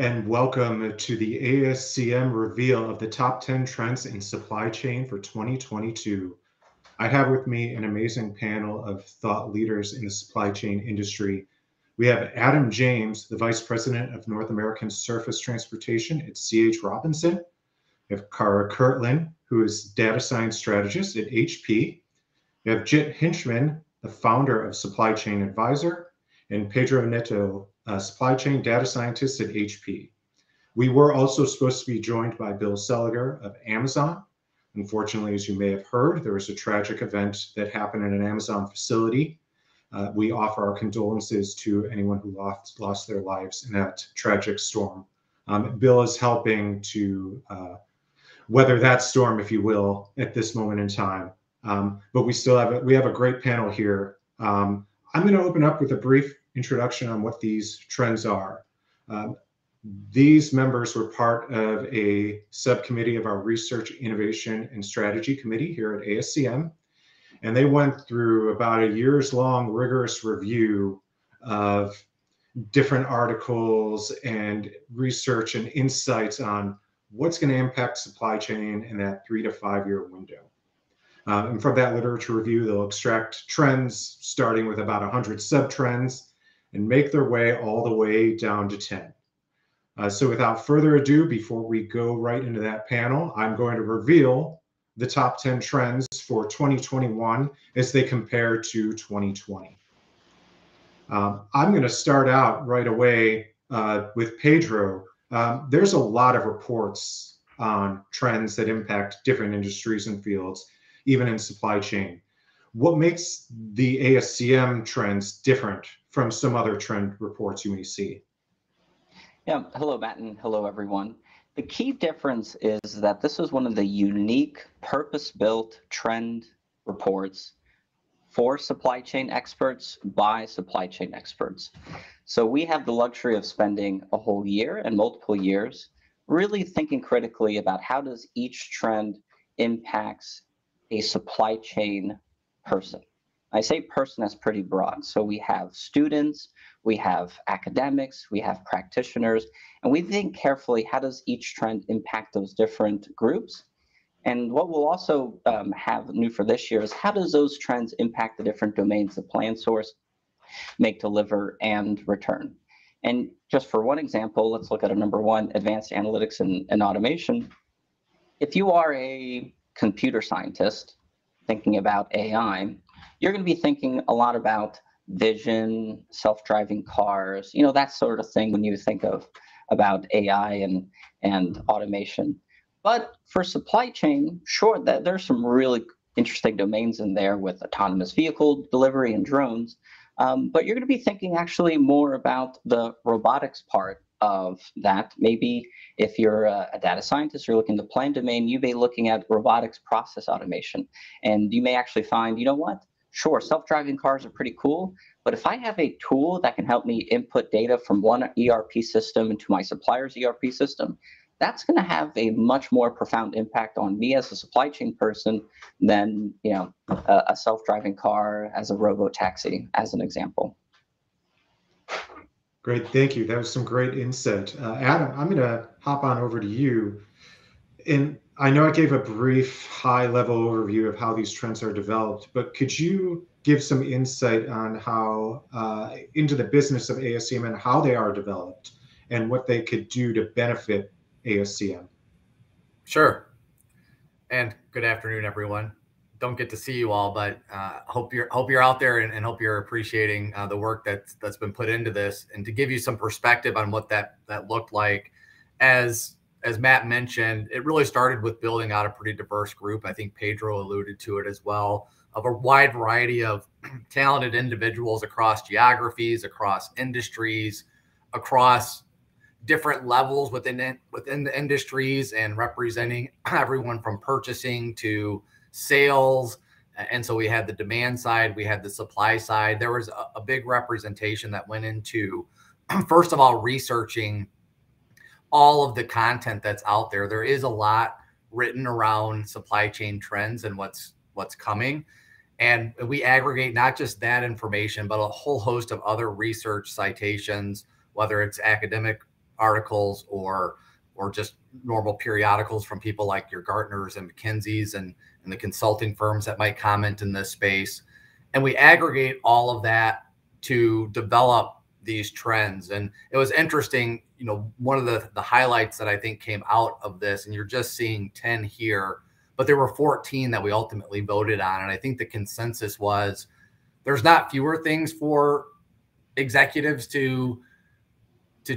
and welcome to the ASCM reveal of the top 10 trends in supply chain for 2022. I have with me an amazing panel of thought leaders in the supply chain industry. We have Adam James, the Vice President of North American Surface Transportation at C.H. Robinson. We have Cara Curtland, who is Data Science Strategist at HP. We have Jit H, the founder of Supply Chain Advisor, and Pedro Neto, Supply Chain Data Scientist at HP. We were also supposed to be joined by Bill Seliger of Amazon. Unfortunately, as you may have heard, there was a tragic event that happened in an Amazon facility. We offer our condolences to anyone who lost their lives in that tragic storm. Bill is helping to weather that storm, if you will, at this moment in time. But we still have a great panel here. I'm going to open up with a brief introduction on what these trends are. These members were part of a subcommittee of our Research, Innovation, and Strategy Committee here at ASCM, and they went through about a years-long rigorous review of different articles and research and insights on what's going to impact supply chain in that 3 to 5 year window. And from that literature review, they'll extract trends starting with about 100 sub-trends and make their way all the way down to 10. So without further ado, before we go right into that panel, I'm going to reveal the top 10 trends for 2021 as they compare to 2020. I'm going to start out right away with Pedro. There's a lot of reports on trends that impact different industries and fields, even in supply chain. What makes the ASCM trends different from some other trend reports you may see? Yeah, hello, Matt, and hello, everyone. The key difference is that this is one of the unique purpose-built trend reports for supply chain experts by supply chain experts. So we have the luxury of spending a whole year and multiple years really thinking critically about how does each trend impacts a supply chain person. I say person as pretty broad. So we have students, we have academics, we have practitioners, and we think carefully how does each trend impact those different groups. And what we'll also have new for this year is how does those trends impact the different domains of plan, source, make, deliver, and return. And just for one example, let's look at a number one, advanced analytics and automation. If you are a computer scientist thinking about AI, you're going to be thinking a lot about vision, self-driving cars, that sort of thing when you think about AI and automation. But for supply chain, sure, there's some really interesting domains in there with autonomous vehicle delivery and drones. But you're going to be thinking actually more about the robotics part of that. Maybe if you're a data scientist, you're looking at the plan domain, you may be looking at robotics process automation. And you may actually find, sure, self-driving cars are pretty cool, but if I have a tool that can help me input data from one ERP system into my supplier's ERP system, that's going to have a much more profound impact on me as a supply chain person than a self-driving car as a robo-taxi, as an example. Great, thank you. That was some great insight. Adam, I'm going to hop on over to you. And I know I gave a brief high-level overview of how these trends are developed, but could you give some insight on how into the business of ASCM and how they are developed and what they could do to benefit ASCM? Sure. And good afternoon, everyone. Don't get to see you all, but hope you're out there and hope you're appreciating the work that's been put into this. And to give you some perspective on what that looked like, as Matt mentioned, it really started with building out a pretty diverse group. I think Pedro alluded to it as well, of a wide variety of talented individuals across geographies, across industries, across different levels within the industries, and representing everyone from purchasing to sales. And so we had the demand side, we had the supply side. There was a big representation that went into, first of all, researching all of the content that's out there. There is a lot written around supply chain trends and what's coming. And we aggregate not just that information, but a whole host of other research citations, whether it's academic articles or just normal periodicals from people like your Gartners and McKinseys and the consulting firms that might comment in this space. And we aggregate all of that to develop these trends. And it was interesting, you know, one of the highlights that I think came out of this, and you're just seeing 10 here, but there were 14 that we ultimately voted on. And I think the consensus was there's not fewer things for executives to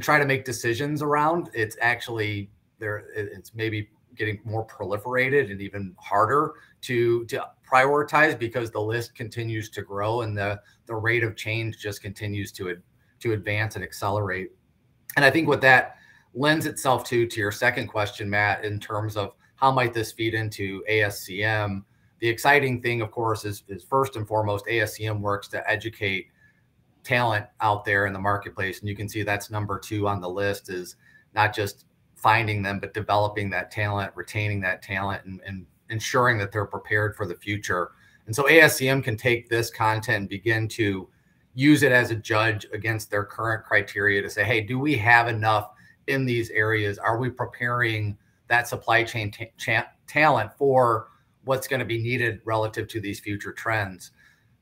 try to make decisions around. It's actually it's maybe getting more proliferated and even harder to prioritize because the list continues to grow and the rate of change just continues to advance and accelerate. And I think what that lends itself to your second question, Matt, in terms of how might this feed into ASCM, the exciting thing, of course, is first and foremost, ASCM works to educate talent out there in the marketplace. And you can see that's number 2 on the list, is not just finding them, but developing that talent, retaining that talent, and ensuring that they're prepared for the future. And so ASCM can take this content and begin to use it as a judge against their current criteria to say, hey, do we have enough in these areas? Are we preparing that supply chain talent for what's going to be needed relative to these future trends?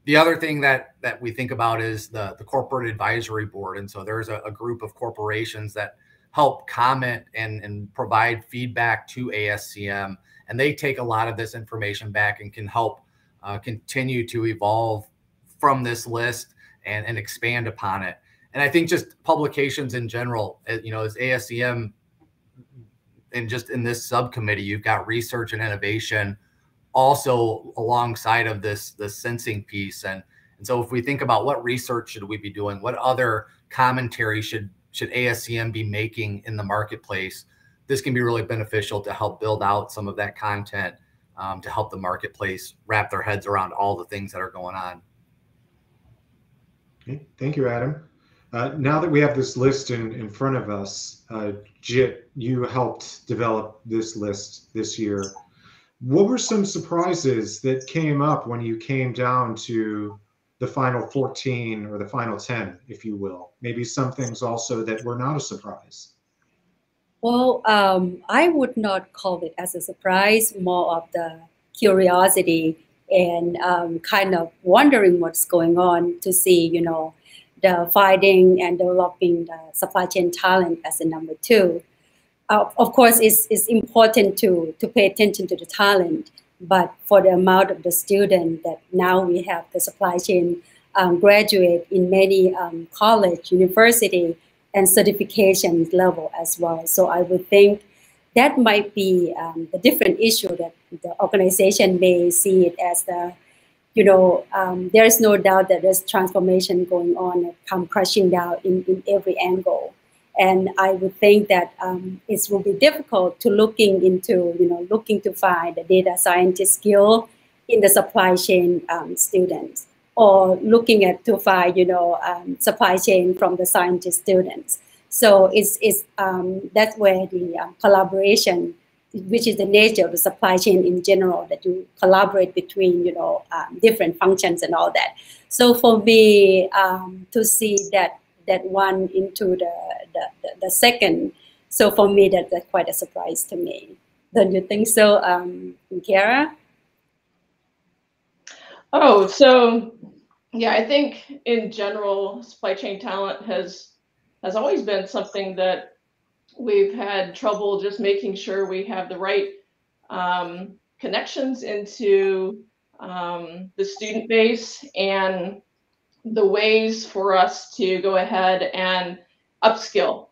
The other thing that we think about is the corporate advisory board. And so there's a group of corporations that help comment and provide feedback to ASCM. And they take a lot of this information back and can help continue to evolve from this list and expand upon it. And I think just publications in general, you know, as ASCM, and just in this subcommittee, you've got research and innovation also alongside of this sensing piece. And so if we think about what research should we be doing, what other commentary should ASCM be making in the marketplace, this can be really beneficial to help build out some of that content to help the marketplace wrap their heads around all the things that are going on. Okay. Thank you, Adam. Now that we have this list in front of us, Jit, you helped develop this list this year. What were some surprises that came up when you came down to the final 14 or the final 10, if you will? Maybe some things also that were not a surprise. Well, I would not call it as a surprise, more of the curiosity and kind of wondering what's going on to see, you know, the finding and developing the supply chain talent as a number 2. Of course, it's important to pay attention to the talent, but for the amount of the student that now we have the supply chain graduate in many college, university, and certification level as well. So I would think that might be the different issue that the organization may see it as the, you know, there is no doubt that there's transformation going on and come crashing down in every angle. And I would think that it will be difficult to looking to find the data scientist skill in the supply chain students, or looking at to find, you know, supply chain from the scientist students. So it's that's where the collaboration, which is the nature of the supply chain in general, that you collaborate between, you know, different functions and all that. So for me to see that one into the second, so for me that's quite a surprise to me. Don't you think so, Cara? Oh, so yeah, I think in general, supply chain talent has always been something that we've had trouble just making sure we have the right connections into the student base and the ways for us to go ahead and upskill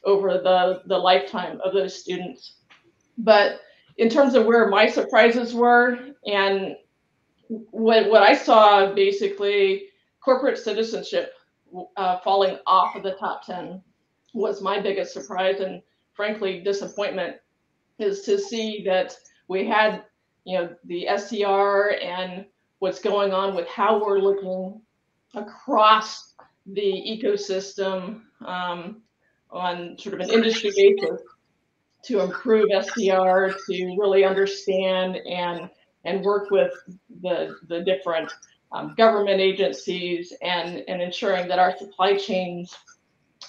over the lifetime of those students. But in terms of where my surprises were, and what I saw, basically corporate citizenship falling off of the top 10 was my biggest surprise, and frankly disappointment, is to see that we had, you know, the SCR and what's going on with how we're looking across the ecosystem on sort of an industry basis to improve SCR, to really understand and work with the different government agencies and ensuring that our supply chains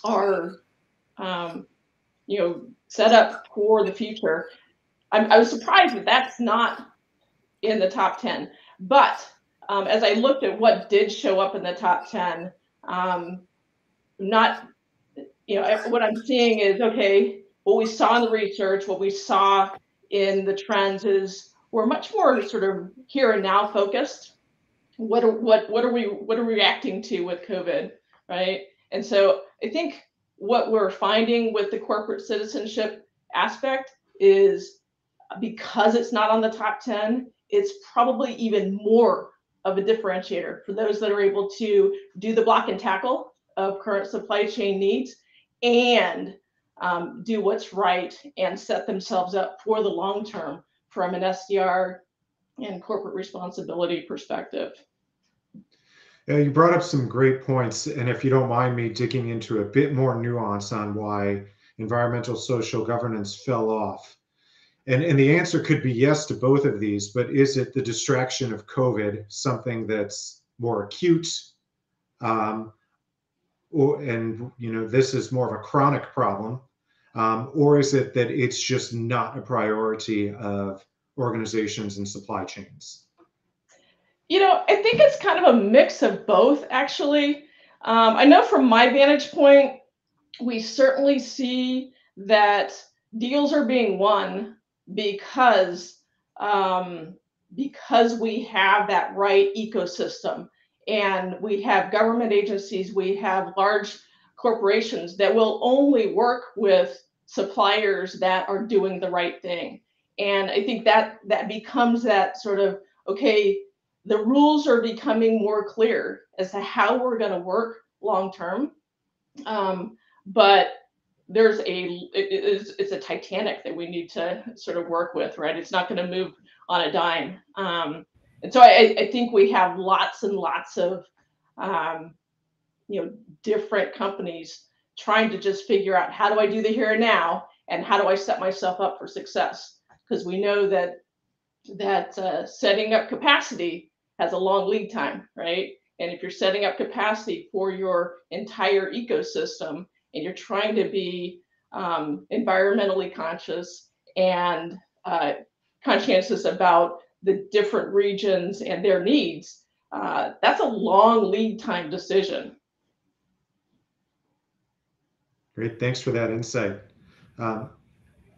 are set up for the future. I was surprised that that's not in the top 10. But as I looked at what did show up in the top 10, what I'm seeing is, okay, what we saw in the research, what we saw in the trends is we're much more sort of here and now focused. What are we reacting to with COVID, right? And so I think what we're finding with the corporate citizenship aspect is, because it's not on the top 10, it's probably even more of a differentiator for those that are able to do the block and tackle of current supply chain needs and do what's right and set themselves up for the long term from an SDR and corporate responsibility perspective. Yeah, you brought up some great points, and if you don't mind me digging into a bit more nuance on why environmental social governance fell off. And the answer could be yes to both of these, but is it the distraction of COVID, something that's more acute? This is more of a chronic problem, or is it that it's just not a priority of organizations and supply chains? I think it's kind of a mix of both, actually. I know from my vantage point, we certainly see that deals are being won because we have that right ecosystem, and we have government agencies, we have large corporations that will only work with suppliers that are doing the right thing. And I think that becomes that sort of, okay, the rules are becoming more clear as to how we're going to work long term. But it's a Titanic that we need to sort of work with, right? It's not going to move on a dime. And so I think we have lots and lots of different companies trying to just figure out, how do I do the here and now, and how do I set myself up for success? Because we know that setting up capacity has a long lead time, right? And if you're setting up capacity for your entire ecosystem and you're trying to be environmentally conscious and conscientious about the different regions and their needs, that's a long lead time decision. Great, thanks for that insight.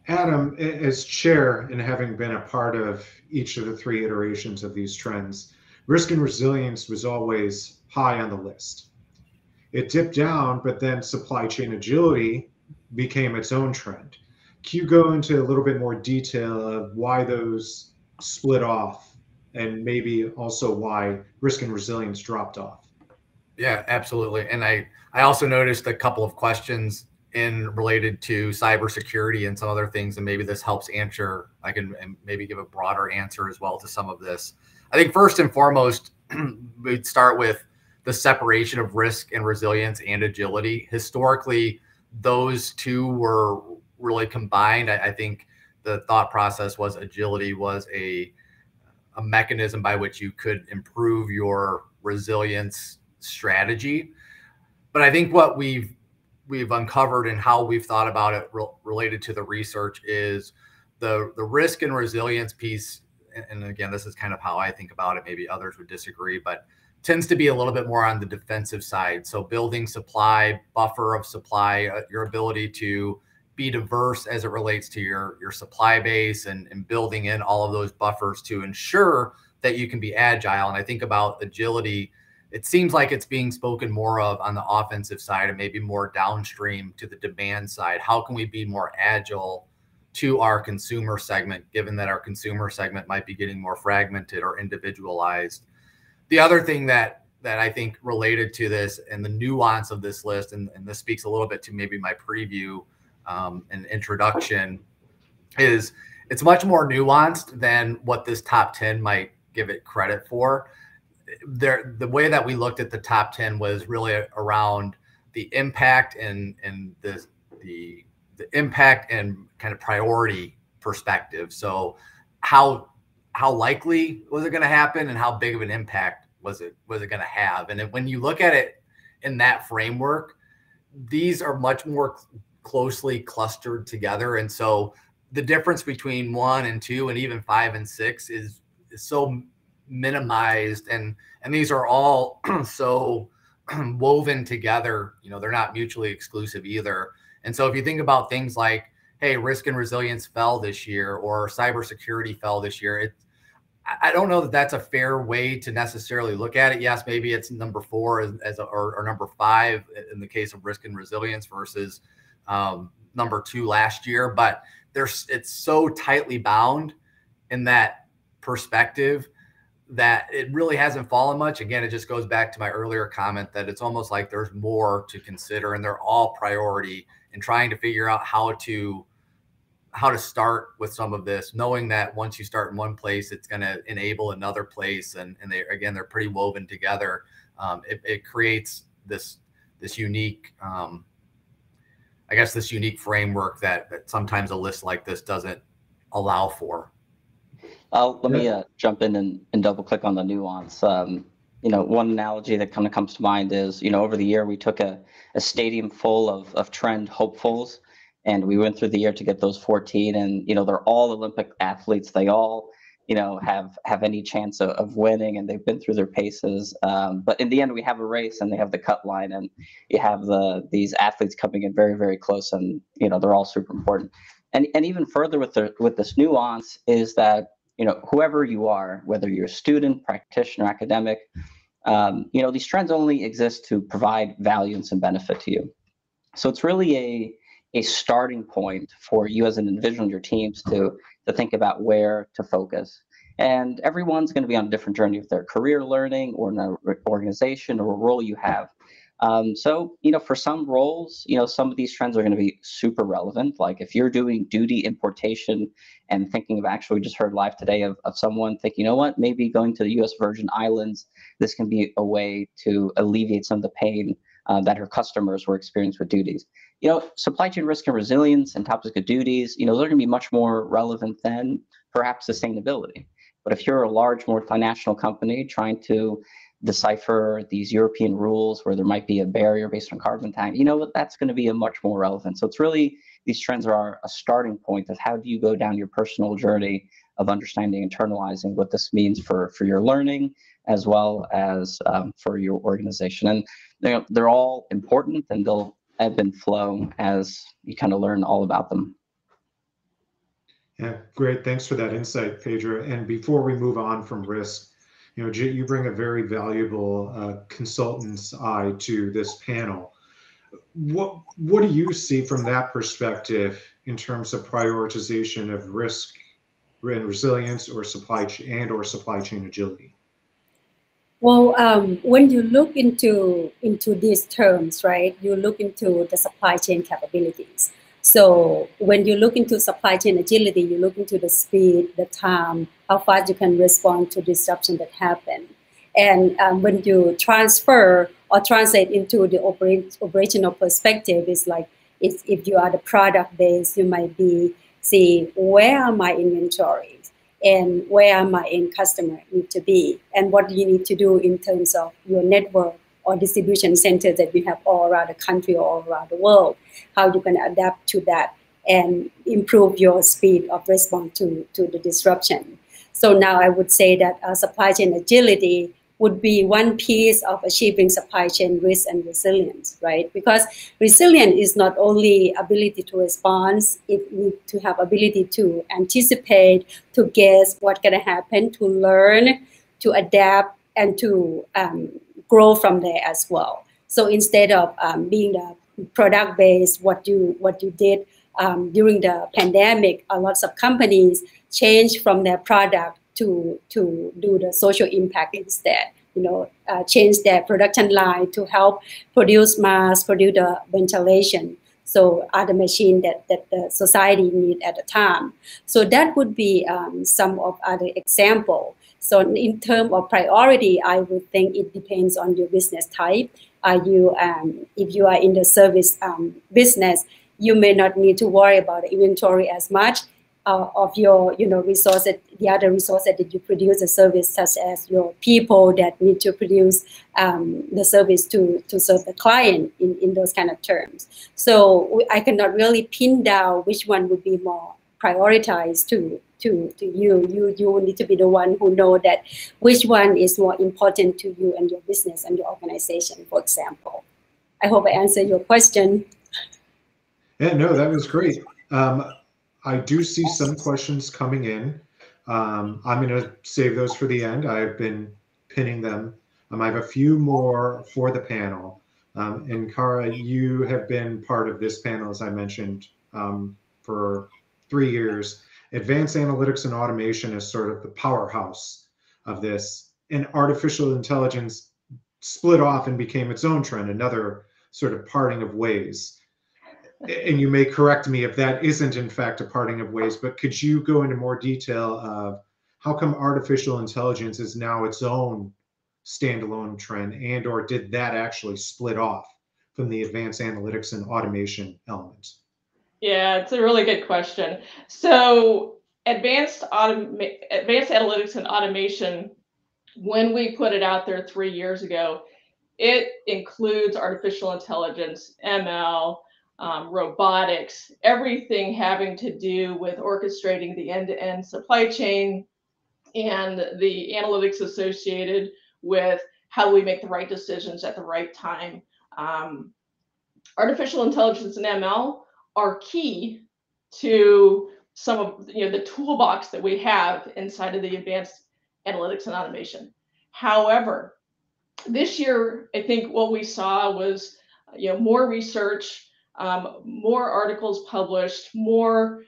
Adam, as chair and having been a part of each of the 3 iterations of these trends, risk and resilience was always high on the list. It dipped down, but then supply chain agility became its own trend. Can you go into a little bit more detail of why those split off, and maybe also why risk and resilience dropped off? Yeah, absolutely. And I also noticed a couple of questions related to cybersecurity and some other things, and maybe this helps answer. I can maybe give a broader answer as well to some of this. I think first and foremost, we'd start with the separation of risk and resilience and agility. Historically, those two were really combined. I think the thought process was agility was a mechanism by which you could improve your resilience strategy. But I think what we've uncovered and how we've thought about it related to the research is the risk and resilience piece. And again, this is kind of how I think about it. Maybe others would disagree, but tends to be a little bit more on the defensive side. So building supply, buffer of supply, your ability to be diverse as it relates to your supply base, and building in all of those buffers to ensure that you can be agile. And I think about agility, it seems like it's being spoken more of on the offensive side and maybe more downstream to the demand side. How can we be more agile to our consumer segment, given that our consumer segment might be getting more fragmented or individualized? The other thing that I think related to this and the nuance of this list, and this speaks a little bit to maybe my preview and introduction, is it's much more nuanced than what this top 10 might give it credit for. The way that we looked at the top 10 was really around the impact and the impact and kind of priority perspective. So how likely was it going to happen, and how big of an impact was it going to have? And when you look at it in that framework, these are much more closely clustered together. And so the difference between 1 and 2 and even 5 and 6 is so minimized. And these are all so woven together, you know, they're not mutually exclusive either. And so if you think about things like, hey, risk and resilience fell this year, or cybersecurity fell this year, I don't know that that's a fair way to necessarily look at it. Yes, maybe it's number 4 or number 5 in the case of risk and resilience versus number 2 last year, but it's so tightly bound in that perspective that it really hasn't fallen much. Again, it just goes back to my earlier comment that it's almost like there's more to consider, and they're all priority, and trying to figure out how to start with some of this, knowing that once you start in one place, it's going to enable another place. And they're pretty woven together. It creates this unique, I guess, this unique framework that sometimes a list like this doesn't allow for. Let me jump in and double click on the nuance. You know, one analogy that kind of comes to mind is, you know, over the year, we took a stadium full of trend hopefuls, and we went through the year to get those 14, and, you know, they're all Olympic athletes. They all, you know, have any chance of winning, and they've been through their paces. But in the end, we have a race, and they have the cut line, and you have these athletes coming in very, very close, and, you know, they're all super important. And even further with this nuance is that, you know, whoever you are, whether you're a student, practitioner, academic, you know, these trends only exist to provide value and some benefit to you. So it's really a starting point for you as an individual and your teams to think about where to focus. And everyone's going to be on a different journey with their career learning or in an organization or a role you have. So, you know, for some roles, you know, some of these trends are going to be super relevant. Like if you're doing duty importation and thinking of, actually, we just heard live today of someone thinking, you know what, maybe going to the U.S. Virgin Islands, this can be a way to alleviate some of the pain that her customers were experiencing with duties. You know, supply chain risk and resilience and topics of duties, you know, they're going to be much more relevant than perhaps sustainability. But if you're a large multinational company trying to decipher these European rules where there might be a barrier based on carbon tax, you know, that's going to be a much more relevant. So it's really, these trends are a starting point of how do you go down your personal journey of understanding, internalizing what this means for your learning as well as for your organization. And they're all important, and they'll ebb and flow as you kind of learn all about them. Yeah, great. Thanks for that insight, Pedro. And before we move on from risk, you know, Jit, you bring a very valuable consultant's eye to this panel. What do you see from that perspective in terms of prioritization of risk and resilience, or supply chain agility? Well, when you look into these terms, right, you look into the supply chain capabilities. So when you look into supply chain agility, you look into the speed, the time, how fast you can respond to disruption that happen. And when you transfer or translate into the operational perspective, it's like if you are the product base, you might be, see, where are my inventories and where are my end customer need to be, and what do you need to do in terms of your network or distribution centers that we have all around the country or all around the world, how you can adapt to that and improve your speed of response to the disruption. So now I would say that supply chain agility would be one piece of achieving supply chain risk and resilience, right? Because resilience is not only ability to respond, it needs to have ability to anticipate, to guess what's gonna happen, to learn, to adapt, and to grow from there as well. So instead of being the product based, what you did during the pandemic, a lot of companies changed from their product to do the social impact instead. You know, change their production line to help produce the ventilation. So other machine that the society need at the time. So that would be some of other example. So in terms of priority, I would think it depends on your business type. If you are in the service business, you may not need to worry about the inventory as much. of your resources, the other resources that you produce a service, such as your people that need to produce the service to serve the client in those kind of terms. So I cannot really pin down which one would be more prioritized to you. You need to be the one who know that which one is more important to you and your business and your organization, for example. I hope I answered your question. Yeah, no, that was great. I do see some questions coming in. I'm going to save those for the end. I've been pinning them. I have a few more for the panel. And Cara, you have been part of this panel, as I mentioned, for 3 years. Advanced analytics and automation is sort of the powerhouse of this. And artificial intelligence split off and became its own trend, another sort of parting of ways. And you may correct me if that isn't in fact a parting of ways, but could you go into more detail of how come artificial intelligence is now its own standalone trend, and or did that actually split off from the advanced analytics and automation element? Yeah, it's a really good question. So advanced analytics and automation, when we put it out there 3 years ago, it includes artificial intelligence, ML, robotics, everything having to do with orchestrating the end-to-end supply chain and the analytics associated with how we make the right decisions at the right time. Artificial intelligence and ML are key to some of the toolbox that we have inside of the advanced analytics and automation. However, this year, I think what we saw was more research, more articles published, more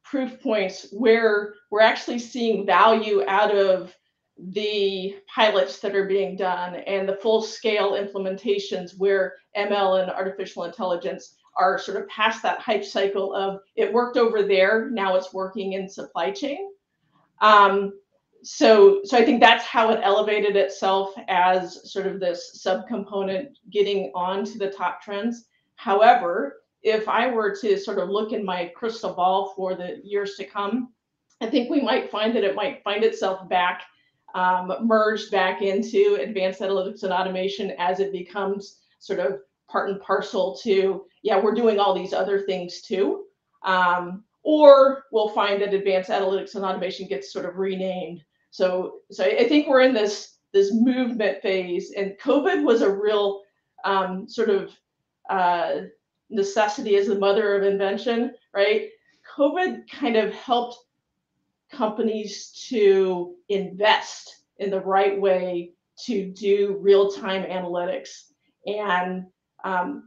proof points where we're actually seeing value out of the pilots that are being done and the full scale implementations where ML and artificial intelligence are sort of past that hype cycle of it worked over there, now it's working in supply chain. So I think that's how it elevated itself as sort of this subcomponent getting onto the top trends. However, if I were to sort of look in my crystal ball for the years to come, I think we might find that it might find itself back, merged back into advanced analytics and automation as it becomes sort of part and parcel to, yeah, we're doing all these other things too. Or we'll find that advanced analytics and automation gets sort of renamed. So I think we're in this movement phase, and COVID was a real sort of necessity as the mother of invention, right? COVID kind of helped companies to invest in the right way to do real-time analytics. And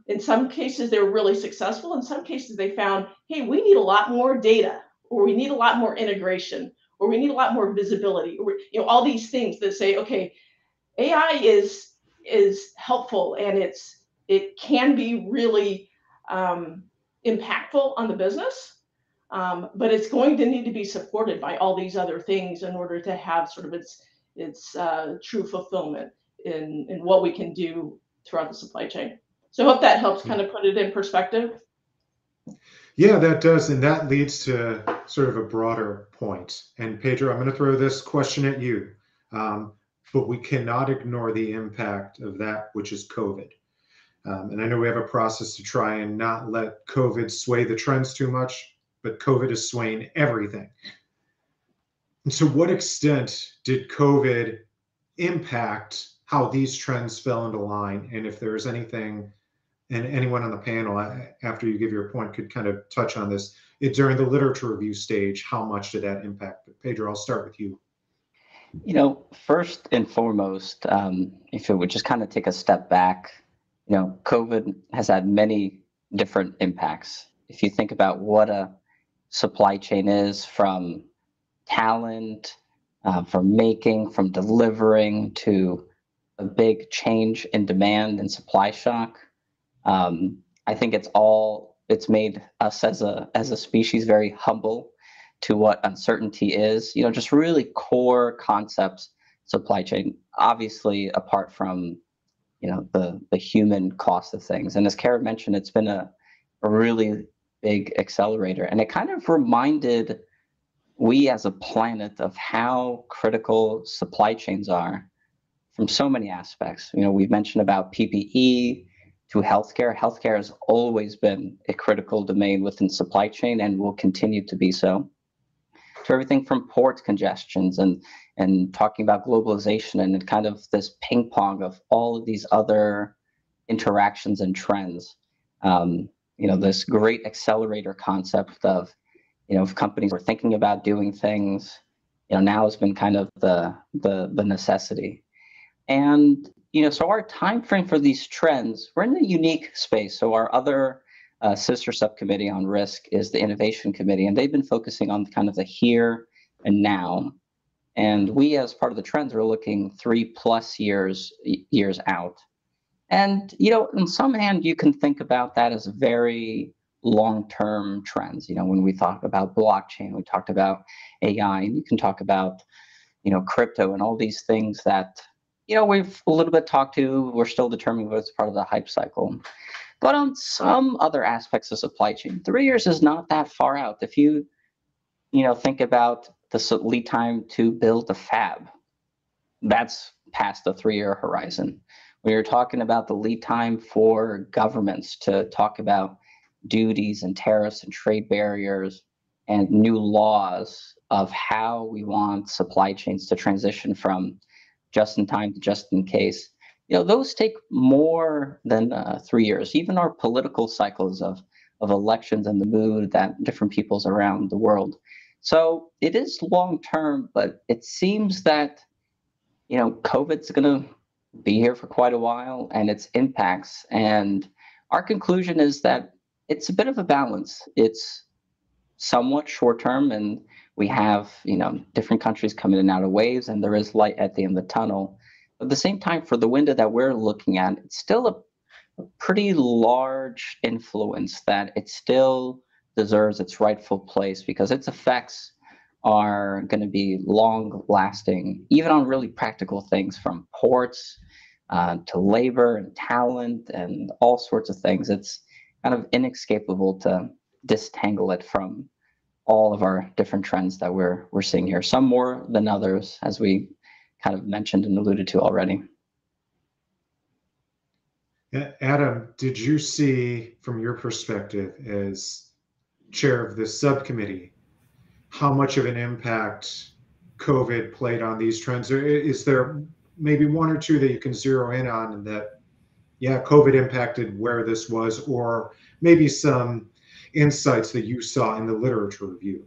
in some cases, they were really successful. In some cases, they found, hey, we need a lot more data, or we need a lot more integration, or we need a lot more visibility, or all these things that say, okay, AI is helpful and it can be really impactful on the business, but it's going to need to be supported by all these other things in order to have sort of its true fulfillment in what we can do throughout the supply chain. So I hope that helps kind of put it in perspective. Yeah, that does. And that leads to sort of a broader point. And Pedro, I'm going to throw this question at you. But we cannot ignore the impact of that, which is COVID. And I know we have a process to try and not let COVID sway the trends too much, but COVID is swaying everything. And to what extent did COVID impact how these trends fell into line? And if there's anything, and anyone on the panel, after you give your point, could kind of touch on this, during the literature review stage, how much did that impact? But Pedro, I'll start with you. First and foremost, if it would just kind of take a step back, COVID has had many different impacts. If you think about what a supply chain is, from talent, from making, from delivering, to a big change in demand and supply shock, I think it's made us as a species very humble to what uncertainty is, just really core concepts, supply chain, obviously apart from, the human cost of things. And as Cara mentioned, it's been a really big accelerator. And it kind of reminded we as a planet of how critical supply chains are from so many aspects. You know, we've mentioned about PPE to healthcare. Healthcare has always been a critical domain within supply chain and will continue to be so. To everything from port congestions and talking about globalization and kind of this ping pong of all of these other interactions and trends. You know, this great accelerator concept of, you know, if companies were thinking about doing things, you know, now has been kind of the necessity. And, you know, so our time frame for these trends, we're in a unique space. So our other sister subcommittee on RISC is the Innovation Committee, and they've been focusing on kind of the here and now. And we, as part of the trends, are looking 3+ years out. And, you know, on some hand, you can think about that as very long-term trends. You know, when we talk about blockchain, we talked about AI, and you can talk about, you know, crypto and all these things that, you know, we've a little bit talked to, we're still determining what's part of the hype cycle. But on some other aspects of supply chain, 3 years is not that far out. If you know, think about the lead time to build a fab, that's past the 3-year horizon. When you're talking about the lead time for governments to talk about duties and tariffs and trade barriers and new laws of how we want supply chains to transition from just in time to just in case, you know, those take more than 3 years. Even our political cycles of elections and the mood that different peoples around the world. So it is long term, but it seems that, you know, COVID's going to be here for quite a while and its impacts. And our conclusion is that it's a bit of a balance. It's somewhat short term, and we have, you know, different countries coming in and out of waves, and there is light at the end of the tunnel. But at the same time, for the window that we're looking at, it's still a pretty large influence that it still deserves its rightful place because its effects are going to be long lasting, even on really practical things from ports to labor and talent and all sorts of things. It's kind of inescapable to disentangle it from all of our different trends that we're seeing here, some more than others, as we kind of mentioned and alluded to already. Adam, did you see, from your perspective as chair of this subcommittee, how much of an impact COVID played on these trends? Or is there maybe one or two that you can zero in on and that, yeah, COVID impacted where this was, or maybe some insights that you saw in the literature review?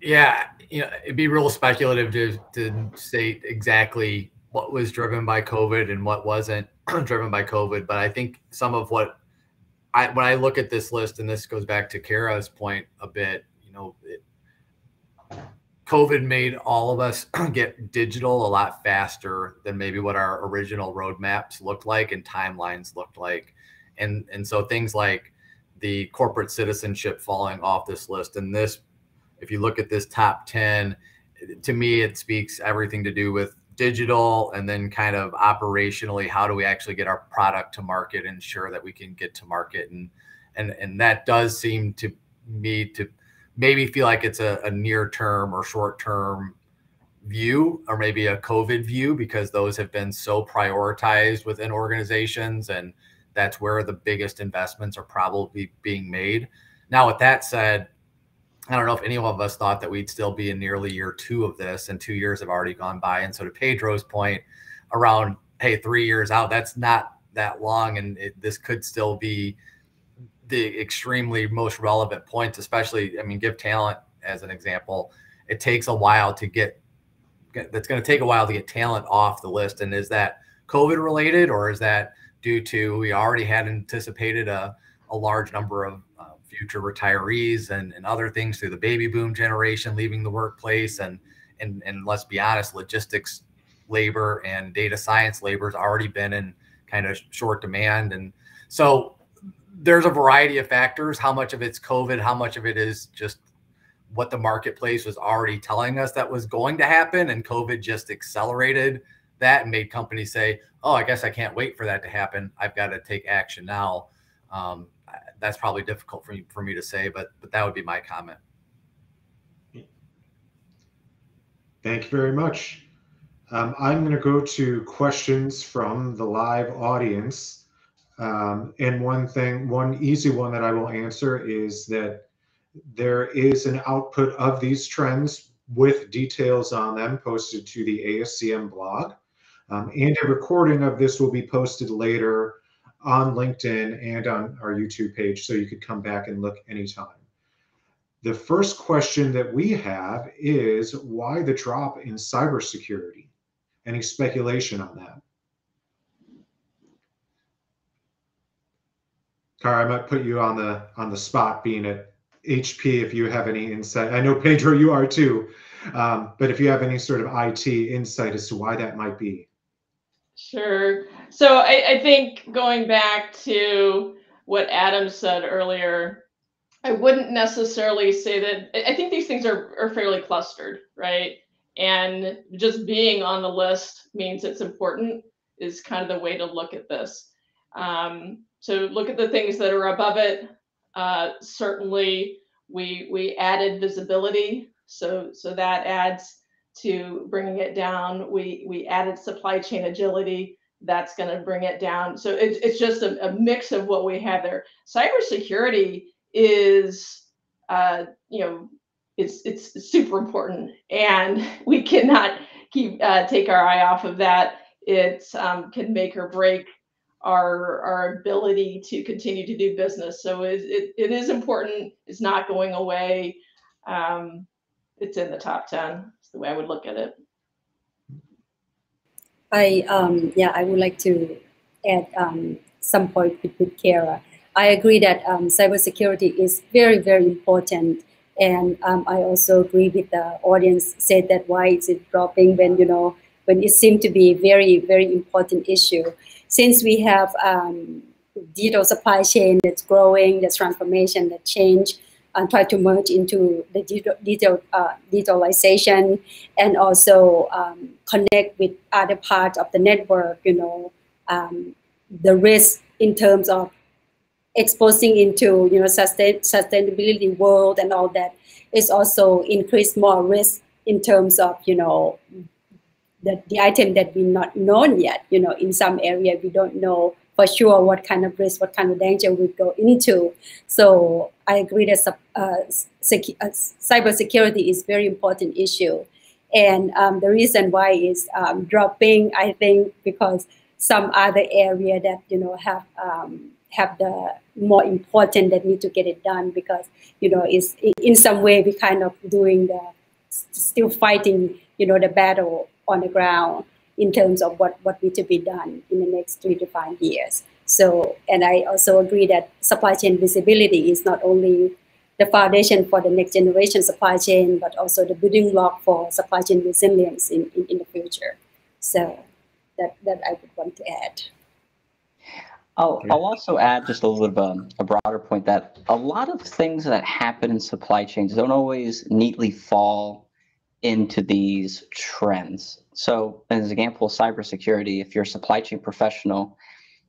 Yeah, you know, it'd be real speculative to state exactly what was driven by COVID and what wasn't driven by COVID. But I think some of when I look at this list, and this goes back to Cara's point a bit, you know, COVID made all of us get digital a lot faster than maybe what our original roadmaps looked like and timelines looked like. And so things like the corporate citizenship falling off this list, and this, if you look at this top 10, to me, it speaks everything to do with digital, and then kind of operationally, how do we actually get our product to market and ensure that we can get to market. And that does seem to me to maybe feel like it's a near term or short term view, or maybe a COVID view, because those have been so prioritized within organizations, and that's where the biggest investments are probably being made. Now, with that said, I don't know if any of us thought that we'd still be in nearly year 2 of this, and 2 years have already gone by. And so to Pedro's point around, hey, 3 years out, that's not that long. And this could still be the extremely most relevant points, especially, I mean, give talent as an example. It takes a while to that's going to take a while to get talent off the list. And is that COVID related, or is that due to, we already had anticipated a large number of future retirees and other things through the baby boom generation leaving the workplace, and let's be honest, logistics labor and data science labor has already been in kind of short demand. And so there's a variety of factors. How much of it's COVID, how much of it is just what the marketplace was already telling us that was going to happen, and COVID just accelerated that and made companies say, oh, I guess I can't wait for that to happen, I've got to take action now. that's probably difficult for me to say, but that would be my comment. Thank you very much. I'm going to go to questions from the live audience. And one easy one that I will answer is that there is an output of these trends with details on them posted to the ASCM blog. And a recording of this will be posted later on LinkedIn and on our YouTube page, so you could come back and look anytime. The first question that we have is, why the drop in cybersecurity? Any speculation on that? Cara, I might put you on the spot, being at HP, if you have any insight. I know, Pedro, you are too, but if you have any sort of IT insight as to why that might be. Sure. So I think going back to what Adam said earlier, I wouldn't necessarily say that. I think these things are fairly clustered, right? And just being on the list means it's important is kind of the way to look at this. So look at the things that are above it. Certainly, we added visibility, so that adds to bringing it down. We added supply chain agility. That's going to bring it down. So it's just a mix of what we have there. Cybersecurity is, it's super important, and we cannot take our eye off of that. It can make or break our ability to continue to do business. So it is important. It's not going away. It's in the top 10. That's the way I would look at it. I would like to add some point with Cara. I agree that cybersecurity is very, very important, and I also agree with the audience said that why is it dropping when it seemed to be a very, very important issue. Since we have digital supply chain that's growing, that's transformation, that change, and try to merge into the digitalization, and also connect with other parts of the network, the risk in terms of exposing into sustainability world and all that is also increased more risk in terms of the item that we not known yet. In some area we don't know for sure what kind of risk, what kind of danger we go into. So I agree that cybersecurity is very important issue, and the reason why is dropping, I think, because some other area that have the more important that need to get it done, because is in some way we kind of doing still fighting the battle on the ground in terms of what need to be done in the next 3 to 5 years. So, and I also agree that supply chain visibility is not only the foundation for the next generation supply chain, but also the building block for supply chain resilience in the future. So that I would want to add. I'll also add just a little bit of a broader point that a lot of things that happen in supply chains don't always neatly fall into these trends. So as an example, cybersecurity, if you're a supply chain professional,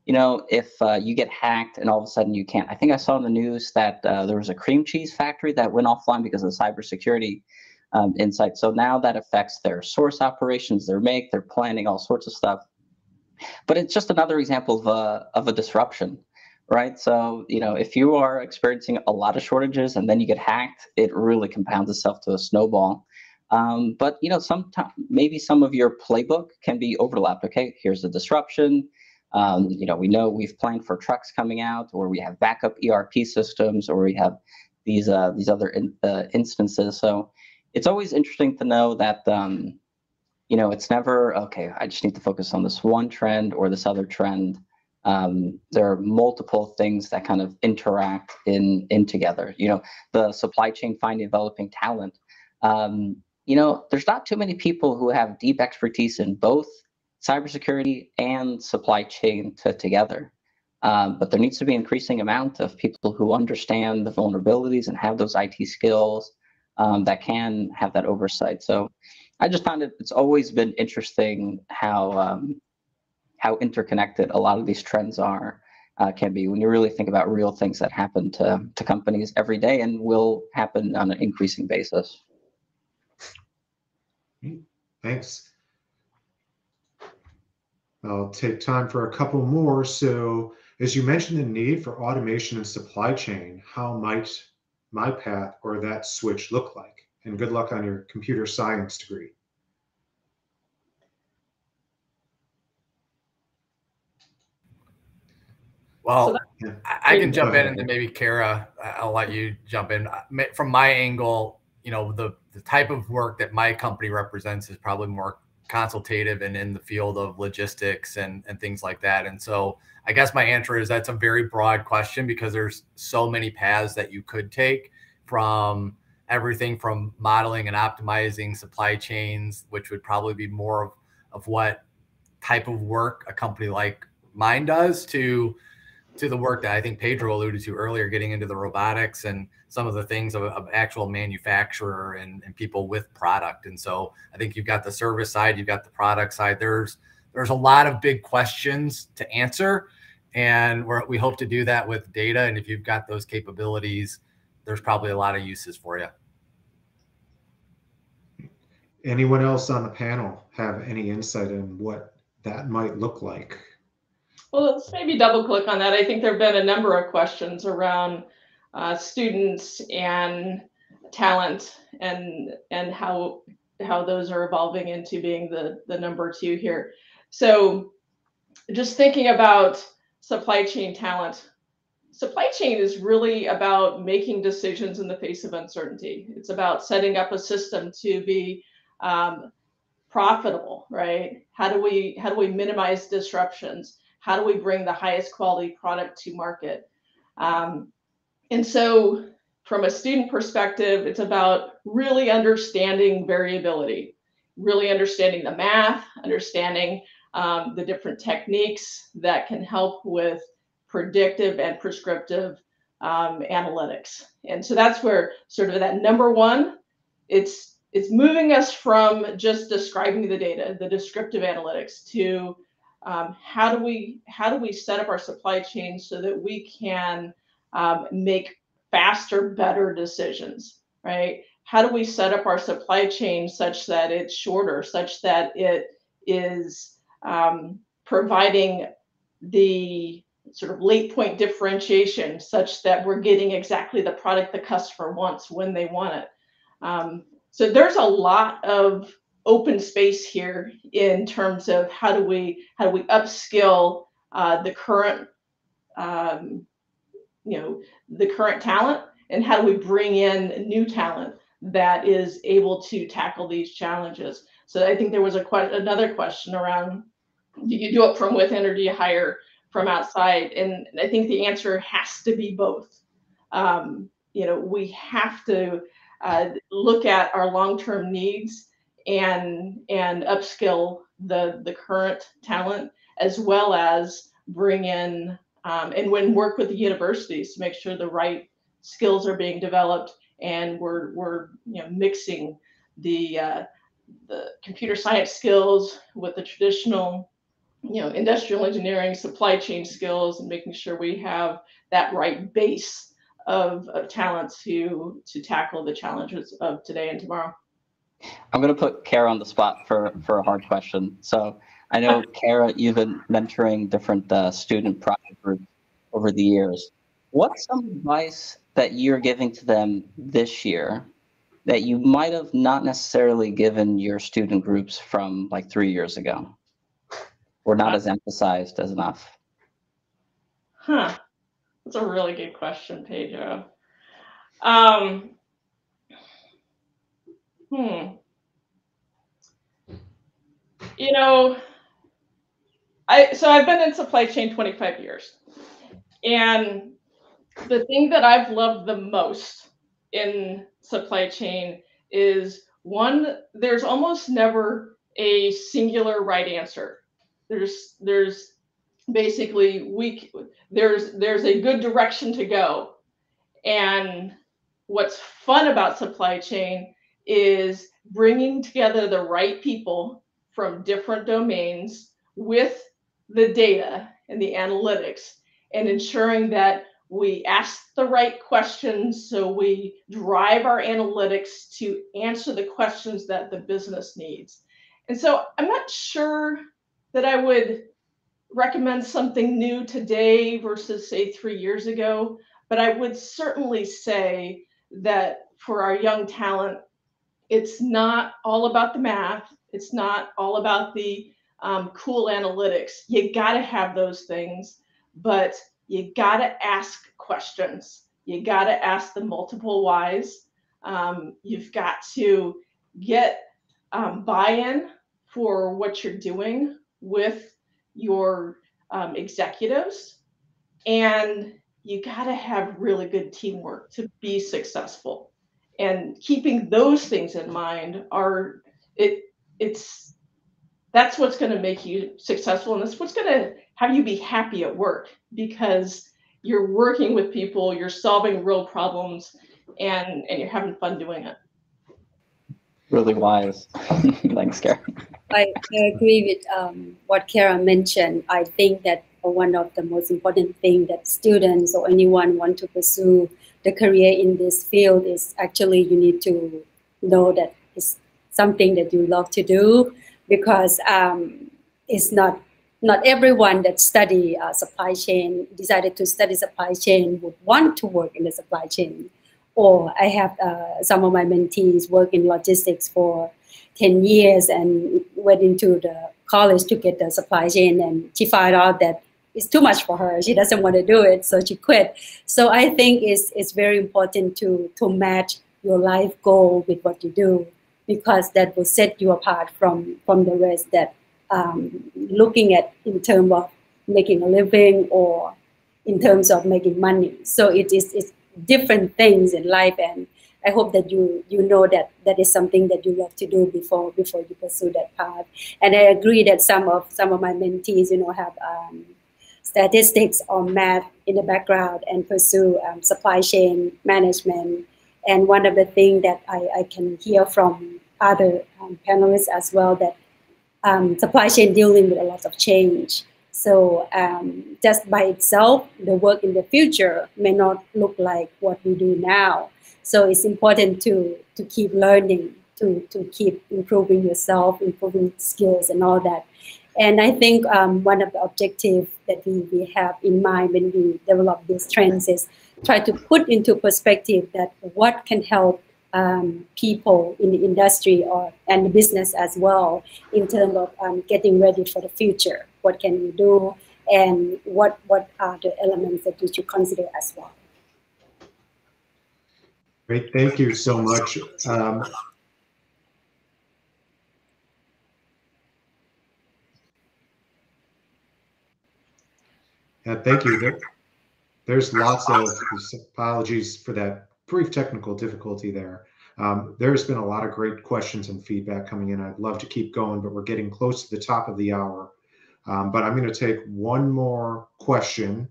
if you get hacked and all of a sudden you can't, I think I saw in the news that there was a cream cheese factory that went offline because of cybersecurity insight. So now that affects their source operations, their make, their planning, all sorts of stuff. But it's just another example of a disruption, right? So, if you are experiencing a lot of shortages and then you get hacked, it really compounds itself to a snowball. But, sometimes maybe some of your playbook can be overlapped. Okay, here's the disruption. We know we've planned for trucks coming out, or we have backup ERP systems, or we have these other instances. So it's always interesting to know that, it's never, okay, I just need to focus on this one trend or this other trend. There are multiple things that kind of interact in together. The supply chain finding, developing talent. There's not too many people who have deep expertise in both cybersecurity and supply chain together. But there needs to be an increasing amount of people who understand the vulnerabilities and have those IT skills that can have that oversight. So I just found it's always been interesting how interconnected a lot of these trends are. can be, when you really think about real things that happen to companies every day and will happen on an increasing basis. Thanks. I'll take time for a couple more. So as you mentioned the need for automation in supply chain, how might my path or that switch look like? And good luck on your computer science degree. Well, So I can jump in, and then maybe Cara, I'll let you jump in. From my angle, the type of work that my company represents is probably more consultative and in the field of logistics and things like that. And so I guess my answer is that's a very broad question, because there's so many paths that you could take, from everything from modeling and optimizing supply chains, which would probably be more of what type of work a company like mine does, to the work that I think Pedro alluded to earlier, getting into the robotics and some of the things of actual manufacturer and people with product. And so I think you've got the service side, you've got the product side. There's a lot of big questions to answer, and we hope to do that with data. And if you've got those capabilities, there's probably a lot of uses for you. Anyone else on the panel have any insight on what that might look like? Well, let's maybe double click on that. I think there have been a number of questions around students and talent and how those are evolving into being the number two here. So just thinking about supply chain talent, supply chain is really about making decisions in the face of uncertainty. It's about setting up a system to be profitable, right? How do we minimize disruptions? How do we bring the highest quality product to market? And so from a student perspective, it's about really understanding variability, really understanding the math, understanding the different techniques that can help with predictive and prescriptive analytics. And so that's where sort of that number one, it's moving us from just describing the data, the descriptive analytics, to how do we set up our supply chain so that we can make faster, better decisions, right? How do we set up our supply chain such that it's shorter, such that it is providing the sort of late point differentiation, such that we're getting exactly the product the customer wants when they want it. So there's a lot of open space here in terms of how do we upskill the current the current talent, and how do we bring in new talent that is able to tackle these challenges. So I think there was another question around, do you do it from within or do you hire from outside? And I think the answer has to be both. We have to look at our long-term needs and upskill the current talent, as well as bring in and work with the universities to make sure the right skills are being developed, and we're mixing the computer science skills with the traditional industrial engineering, supply chain skills, and making sure we have that right base of talent to tackle the challenges of today and tomorrow. I'm going to put Cara on the spot for a hard question. So I know, Cara, you've been mentoring different student project groups over the years. What's some advice that you're giving to them this year that you might have not necessarily given your student groups from like 3 years ago, or not as emphasized as enough? That's a really good question, Pedro. I've been in supply chain 25 years, and the thing that I've loved the most in supply chain is, one, there's almost never a singular right answer. There's basically there's a good direction to go. And what's fun about supply chain is bringing together the right people from different domains with the data and the analytics, and ensuring that we ask the right questions so we drive our analytics to answer the questions that the business needs. And so I'm not sure that I would recommend something new today versus say 3 years ago, but I would certainly say that for our young talent, it's not all about the math. It's not all about the cool analytics. You got to have those things, but you got to ask questions. You got to ask the multiple whys. You've got to get buy-in for what you're doing with your executives, and you got to have really good teamwork to be successful. And keeping those things in mind that's what's going to make you successful, and that's what's going to have you be happy at work, because you're working with people, you're solving real problems, and you're having fun doing it. Really wise. Thanks, Cara. I agree with what Cara mentioned. I think that one of the most important things that students or anyone want to pursue the career in this field is actually you need to know that it's something that you love to do, because it's not everyone that study supply chain, decided to study supply chain, would want to work in the supply chain. Or I have some of my mentees work in logistics for 10 years and went into the college to get the supply chain, and she found out that it's too much for her. She doesn't want to do it, so she quit. So I think it's very important to match your life goal with what you do, because that will set you apart from the rest that looking at in terms of making a living or in terms of making money. So it's different things in life, and I hope that you know that is something that you love to do before you pursue that path. And I agree that some of my mentees, have statistics or math in the background and pursue supply chain management. And one of the things that I can hear from other panelists as well, that supply chain dealing with a lot of change. So just by itself, the work in the future may not look like what we do now. So it's important to keep learning, to keep improving yourself, improving skills and all that. And I think one of the objectives that we have in mind when we develop these trends is try to put into perspective that what can help people in the industry and the business as well, in terms of getting ready for the future. What can we do, and what are the elements that we should consider as well? Great, thank you so much. Yeah, thank you. There's lots of apologies for that brief technical difficulty there. There's been a lot of great questions and feedback coming in. I'd love to keep going, but we're getting close to the top of the hour. But I'm going to take one more question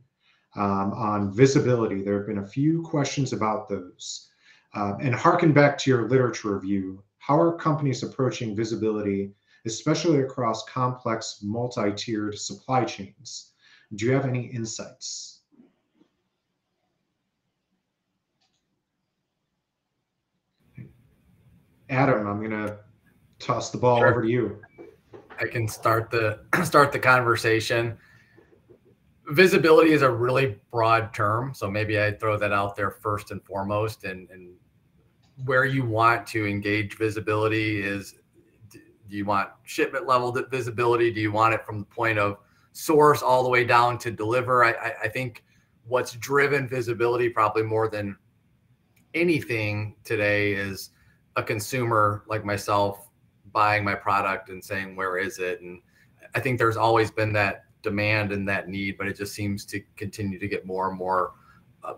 on visibility. There have been a few questions about those. And harken back to your literature review, how are companies approaching visibility, especially across complex multi-tiered supply chains? Do you have any insights? Adam, I'm going to toss the ball over to you. I can start the conversation. Visibility is a really broad term, so maybe I'd throw that out there first and foremost. And where you want to engage visibility is, do you want shipment level visibility? Do you want it from the point of source all the way down to deliver? I think what's driven visibility probably more than anything today is a consumer like myself buying my product and saying, where is it? And I think there's always been that demand and that need, but it just seems to continue to get more and more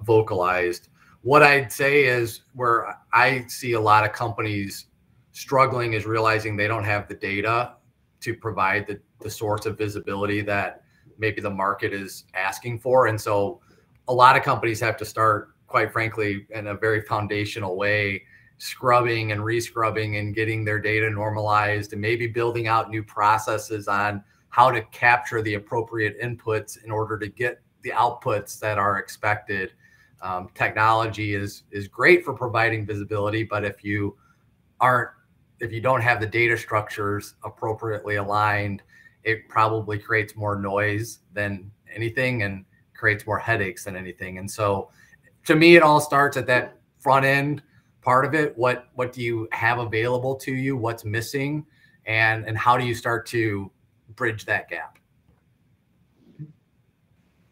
vocalized. What I'd say is where I see a lot of companies struggling is realizing they don't have the data to provide the source of visibility that maybe the market is asking for. And so a lot of companies have to start, quite frankly, in a very foundational way, scrubbing and rescrubbing and getting their data normalized, and maybe building out new processes on how to capture the appropriate inputs in order to get the outputs that are expected. Technology is great for providing visibility, but if you don't have the data structures appropriately aligned, it probably creates more noise than anything and creates more headaches than anything. And so to me, it all starts at that front end part of it. What do you have available to you? What's missing? And how do you start to bridge that gap?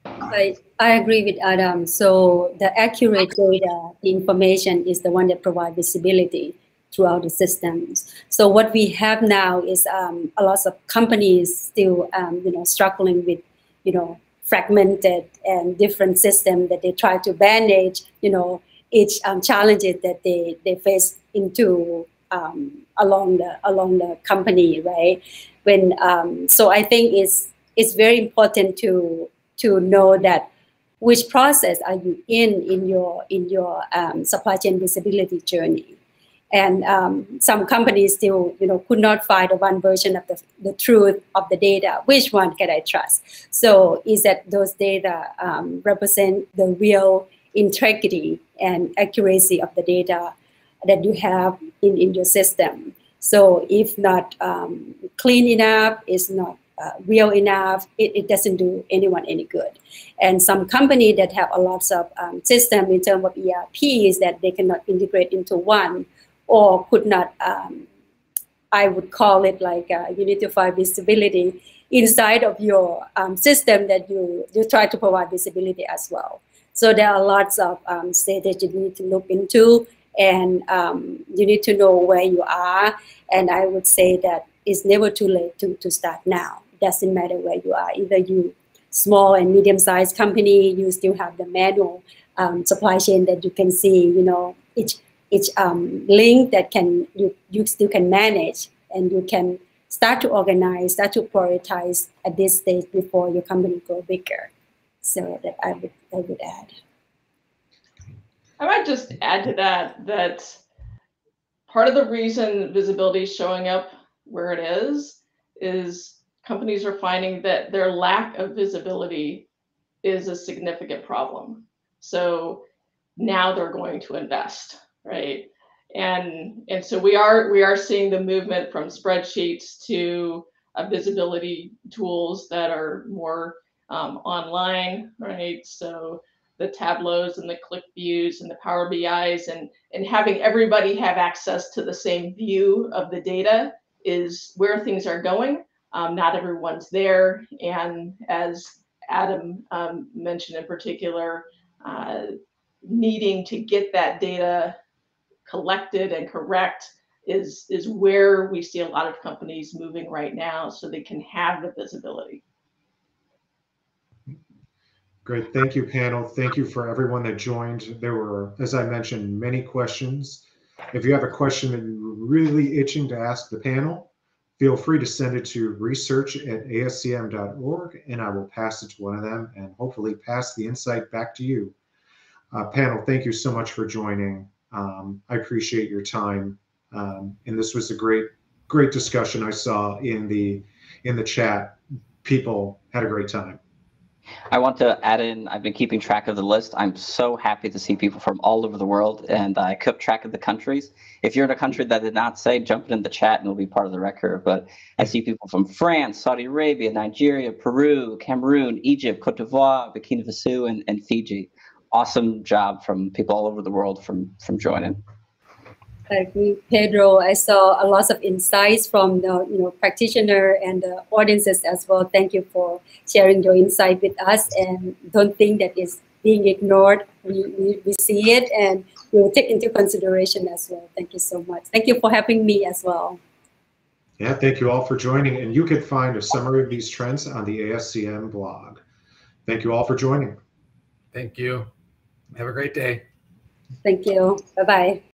I agree with Adam. So the accurate data, the information is the one that provides visibility throughout the systems. So what we have now is a lot of companies still, struggling with, fragmented and different systems that they try to manage, each challenges that they face into along the company, right? So I think it's very important to know that which process are you in your supply chain visibility journey. And some companies still, could not find one version of the truth of the data. Which one can I trust? So is that those data represent the real integrity and accuracy of the data that you have in your system? So if not clean enough, it's not real enough, it doesn't do anyone any good. And some company that have a lot of system in terms of ERPs that they cannot integrate into one, or could not, I would call it like you need to find visibility inside of your system that you try to provide visibility as well. So there are lots of states that you need to look into, and you need to know where you are. And I would say that it's never too late to start now. It doesn't matter where you are. Either you small and medium-sized company, you still have the manual supply chain that you can see, each link that you still can manage, and you can start to organize, start to prioritize at this stage before your company go bigger. So that I would add. I might just add to that part of the reason visibility is showing up where it is companies are finding that their lack of visibility is a significant problem. So now they're going to invest. Right. And so we are seeing the movement from spreadsheets to visibility tools that are more online, right? So the Tableaus and the Click Views and the Power BIs and having everybody have access to the same view of the data is where things are going. Not everyone's there. And as Adam mentioned in particular, needing to get that data collected and correct is where we see a lot of companies moving right now, so they can have the visibility. Great, thank you, panel. Thank you for everyone that joined. There were, as I mentioned, many questions. If you have a question that you're really itching to ask the panel, feel free to send it to research@ascm.org, and I will pass it to one of them and hopefully pass the insight back to you. Panel, thank you so much for joining. I appreciate your time, and this was a great discussion. I saw in the chat, people had a great time. I want to add in, I've been keeping track of the list. I'm so happy to see people from all over the world, and I kept track of the countries. If you're in a country that did not say, jump it in the chat and it'll be part of the record. But I see people from France, Saudi Arabia, Nigeria, Peru, Cameroon, Egypt, Cote d'Ivoire, Burkina Faso, and Fiji. Awesome job from people all over the world from joining. I agree, Pedro. I saw a lot of insights from the practitioner and the audiences as well. Thank you for sharing your insight with us, and don't think that it's being ignored. We see it and we will take into consideration as well. Thank you so much. Thank you for having me as well. Yeah, thank you all for joining, and you can find a summary of these trends on the ASCM blog. Thank you all for joining. Thank you. Have a great day. Thank you. Bye-bye.